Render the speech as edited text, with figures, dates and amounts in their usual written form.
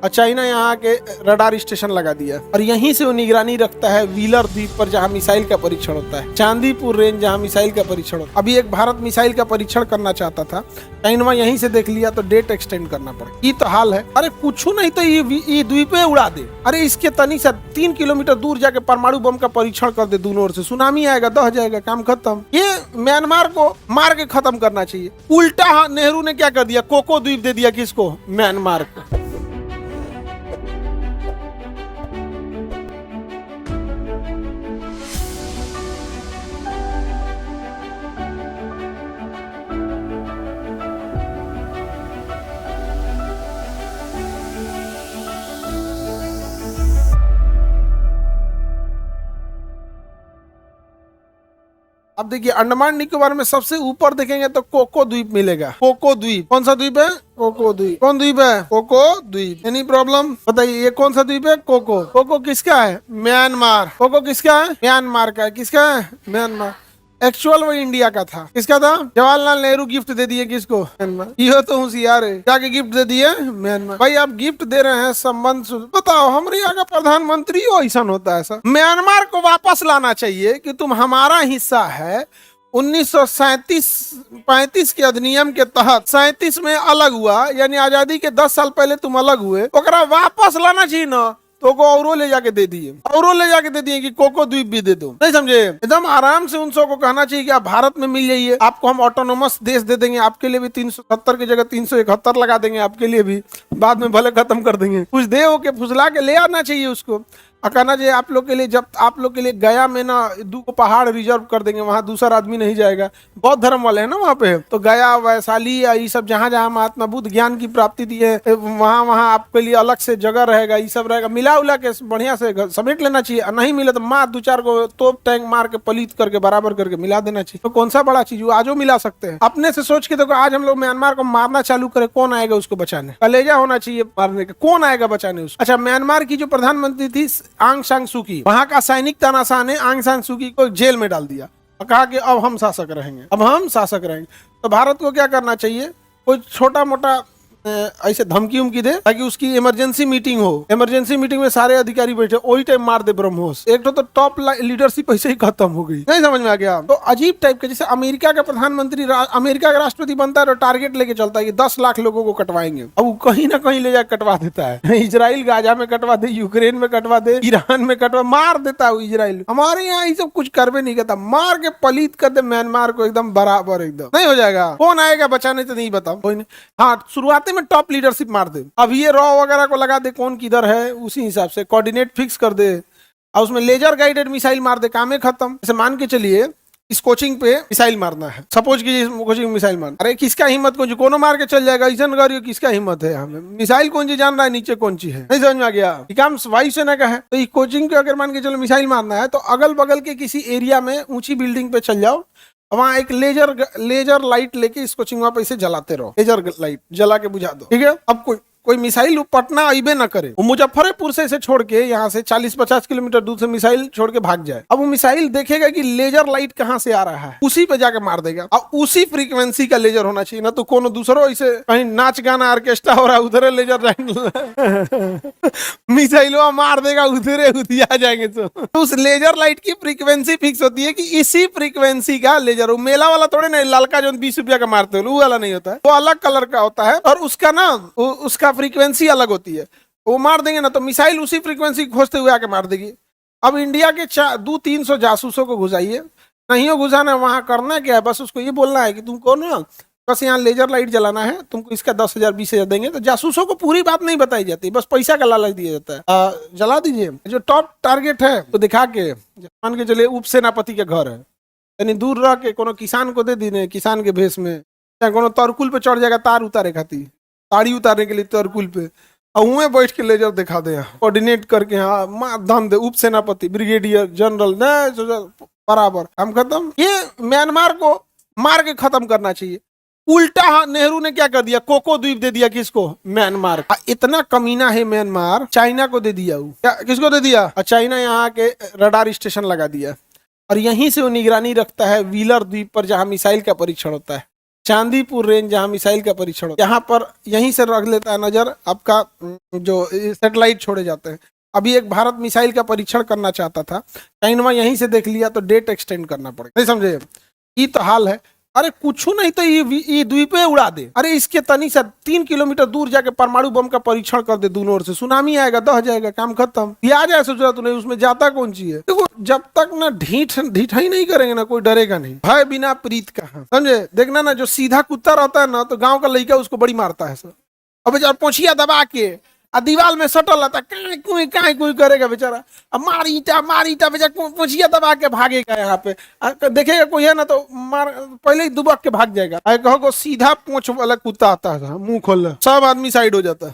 और चाइना यहाँ के रडार स्टेशन लगा दिया और यहीं से वो निगरानी रखता है व्हीलर द्वीप पर जहाँ मिसाइल का परीक्षण होता है, चांदीपुर रेंज जहाँ मिसाइल का परीक्षण होता है। अभी एक भारत मिसाइल का परीक्षण करना चाहता था, चाइना यहीं से देख लिया तो डेट एक्सटेंड करना पड़ा। ये तो हाल है। अरे कुछ नहीं तो ये द्वीपे उड़ा दे। अरे इसके तनी सा 3 किलोमीटर दूर जाके परमाणु बम का परीक्षण कर दे, दोनों ओर से सुनामी आएगा, दह जाएगा, काम खत्म। ये म्यांमार को मार के खत्म करना चाहिए। उल्टा नेहरू ने क्या कर दिया, कोको द्वीप दे दिया किसको, म्यांमार को। अब देखिए अंडमान निकोबार में सबसे ऊपर देखेंगे तो कोको द्वीप मिलेगा। कोको द्वीप कौन सा द्वीप है? कोको द्वीप। कौन द्वीप है? कोको द्वीप। एनी प्रॉब्लम बताइए, ये कौन सा द्वीप है? कोको। कोको किसका है? म्यांमार। कोको किसका है? म्यांमार का है। किसका है? म्यांमार। एक्चुअल वो इंडिया का था। किसका था? जवाहरलाल नेहरू गिफ्ट दे दिए किसको? म्यांमार। ये तो होशियार है, जाके गिफ्ट दे दिए म्यांमार। भाई आप गिफ्ट दे रहे हैं, संबंध बताओ। हमारे यहाँ का प्रधानमंत्री ऐसा होता है सर। म्यांमार को वापस लाना चाहिए कि तुम हमारा हिस्सा है। 1937-35 के अधिनियम के तहत 37 में अलग हुआ, यानी आजादी के 10 साल पहले तुम अलग हुए, ओकरा वापस लाना चाहिए ना। तो को औरों ले जाके दे दिए, कि कोको द्वीप भी दे दो। नहीं समझे? एकदम आराम से उन सबको कहना चाहिए कि आप भारत में मिल जाइए, आपको हम ऑटोनोमस देश दे देंगे, आपके लिए भी 370 की जगह 371 लगा देंगे, आपके लिए भी बाद में भले खत्म कर देंगे। कुछ दे हो के फुसला के ले आना चाहिए उसको। कहना चाहिए आप लोग के लिए, जब आप लोग के लिए गया में ना 2 पहाड़ रिजर्व कर देंगे, वहां दूसरा आदमी नहीं जाएगा। बौद्ध धर्म वाले हैं ना वहां पे, तो गया, वैशाली या ये सब जहां जहां महात्मा बुद्ध ज्ञान की प्राप्ति दी है, वहां आपके लिए अलग से जगह रहेगा, ये सब रहेगा। मिला उला के बढ़िया से समेट लेना चाहिए। नहीं मिले तो मार 2-4 को तोप टैंक मार के पलीत करके बराबर करके मिला देना चाहिए। तो कौन सा बड़ा चीज वो आजो मिला सकते हैं। अपने से सोच के देखो, आज हम लोग म्यांमार को मारना चालू करे, कौन आएगा उसको बचाने? कलेजा होना चाहिए मारने का, कौन आएगा बचाने उसको? अच्छा, म्यांमार की जो प्रधानमंत्री थी आंग सान सू की, वहां का सैनिक तानाशाह ने आंग सान सू की को जेल में डाल दिया और कहा कि अब हम शासक रहेंगे, अब हम शासक रहेंगे। तो भारत को क्या करना चाहिए? कोई छोटा मोटा ऐसे धमकी उमकी दे ताकि उसकी इमरजेंसी मीटिंग हो। इमरजेंसी मीटिंग में सारे अधिकारी बैठे, वही टाइम मार दे ब्रह्मोस। एक तो टॉप लीडरशिप ऐसे ही खत्म हो गई। नहीं समझ में आ गया? तो अजीब टाइप के, जैसे अमेरिका का प्रधानमंत्री, अमेरिका का राष्ट्रपति बनता है तो टारगेट लेके चलता है कि 10 लाख लोगों को कटवाएंगे। अब वो कहीं ना कहीं ले जाकर कटवा देता है। इजराइल गाजा में कटवा दे, यूक्रेन में कटवा दे, ईरान में कटवा, मार देता है इजराइल। हमारे यहाँ ये सब कुछ करवे नहीं करता, मार के पलीत कर दे म्यांमार को एकदम बराबर। एकदम नहीं हो जाएगा। कौन आएगा बचाने? तो नहीं बताओ कोई नहीं। हाँ, शुरुआती में टॉप लीडरशिप मार दे। अब ये रॉ वगैरह को लगा दे, कौन किधर है, उसी हिसाब से कोऑर्डिनेट फिक्स कर दे और उसमें लेजर गाइडेड मिसाइल मार दे, काम है खत्म। जैसे मान के चलिए इस कोचिंग पे मिसाइल मारना है, सपोज कीजिए कोचिंग मिसाइल मार। अरे किसका हिम्मत, कौन कोनो मार के चल जाएगा, ऐसा करियो, किसका हिम्मत है? हमें मिसाइल कौन सी जान रहा है, नीचे कौन सी है? नहीं समझ में आ गया? काम वायुसेना का है। तो इस कोचिंग के अगर मान के चलो मिसाइल मारना है तो अगल बगल के किसी एरिया में ऊंची बिल्डिंग पे चल जाओ, वहां एक लेजर लाइट लेके इस कोचिंग वहां पे इसे जलाते रहो, लेजर लाइट जला के बुझा दो, ठीक है? अब कोई मिसाइल पटना आइबे ना करे, वो मुजफ्फरपुर से इसे छोड़ के यहाँ से 40-50 किलोमीटर दूर से मिसाइल छोड़ के भाग जाए। अब वो मिसाइल देखेगा कि लेजर लाइट कहाँ से आ रहा है, उसी पे जाके मार देगा। अब उसी फ्रीक्वेंसी का लेजर होना चाहिए ना, तो कोनो दूसरो ऐसे कहीं नाच गाना ऑर्केस्ट्रा हो रहा है उधर लेजर मिसाइल मार देगा, उधरे उधिया जाएंगे। तो उस लेजर लाइट की फ्रीक्वेंसी फिक्स होती है कि इसी फ्रीक्वेंसी का लेजर, मेला वाला थोड़े ना, लालका जो 20 रुपया का मारते हो वो वाला नहीं होता है, वो अलग कलर का होता है और उसका ना उसका फ्रीक्वेंसी अलग होती है। वो मार देंगे ना तो मिसाइल उसी फ्रीक्वेंसी खोजते हुए आके मार देगी। अब इंडिया के 200-300 जासूसों को घुसाइए, नहीं हो घुसाना, वहां करना क्या है, बस उसको ये बोलना है कि तुमको ना बस यहाँ लेजर लाइट जलाना है, तुमको इसका 10,000-20,000 देंगे। तो जासूसों को पूरी बात नहीं बताई जाती, बस पैसा का लालच दिया जाता है। जला दीजिए। जो टॉप टारगेट है तो दिखा के, मान के चलिए उप सेनापति के घर है, यानी दूर रह के कोनो किसान को दे दीने, किसान के भेष में, या कोनो तरकुल पे चढ़ जाएगा तार उतारे खाती, ताड़ी उतारने के लिए तरकुल पे, और उन्हें बैठ के लेजर दिखा दे, कोऑर्डिनेट करके, हाँ दम दे, उप सेनापति, ब्रिगेडियर जनरल, बराबर, काम खत्म। ये म्यांमार को मार के खत्म करना चाहिए। उल्टा नेहरू ने क्या कर दिया, कोको द्वीप दे दिया किसको, म्यांमार। इतना कमीना है म्यांमार, चाइना को दे दिया। किसको दे दिया? चाइना यहाँ के रडार स्टेशन लगा दिया और यहीं से वो निगरानी रखता है व्हीलर द्वीप पर जहाँ मिसाइल का परीक्षण होता है, चांदीपुर रेंज जहाँ मिसाइल का परीक्षण होता है, यहाँ पर यहीं से रख लेता है नजर आपका जो सैटेलाइट छोड़े जाते हैं। अभी एक भारत मिसाइल का परीक्षण करना चाहता था, चाइना यहीं से देख लिया तो डेट एक्सटेंड करना पड़ेगा, नहीं समझे? ये तो हाल है। अरे कुछ नहीं तो ये द्वीपे उड़ा दे। अरे इसके तनी सा 3 किलोमीटर दूर जाके परमाणु बम का परीक्षण कर दे, दोनों ओर से सुनामी आएगा, दह जाएगा, काम खत्म। ये आ जाए सोच रहा तूने, उसमें जाता कौन सी है? देखो जब तक ना ढीठ ही नहीं करेंगे ना, कोई डरेगा नहीं। भय बिना प्रीत कहाँ, समझे? देखना ना, जो सीधा कुत्ता रहता है ना तो गाँव का लड़का उसको बड़ी मारता है सर। अब बेचारा पोछिया दबा के दीवार में सटल रहता, काई कोई करेगा बेचारा। अब मार ईटा बेचारा पोछिया दबा के भागेगा यहाँ पे, देखेगा कोई है ना तो मार पहले ही दुबक के भाग जाएगा। कहो को सीधा पोछ वाला कुत्ता आता है, मुंह खोल, सब आदमी साइड हो जाता है।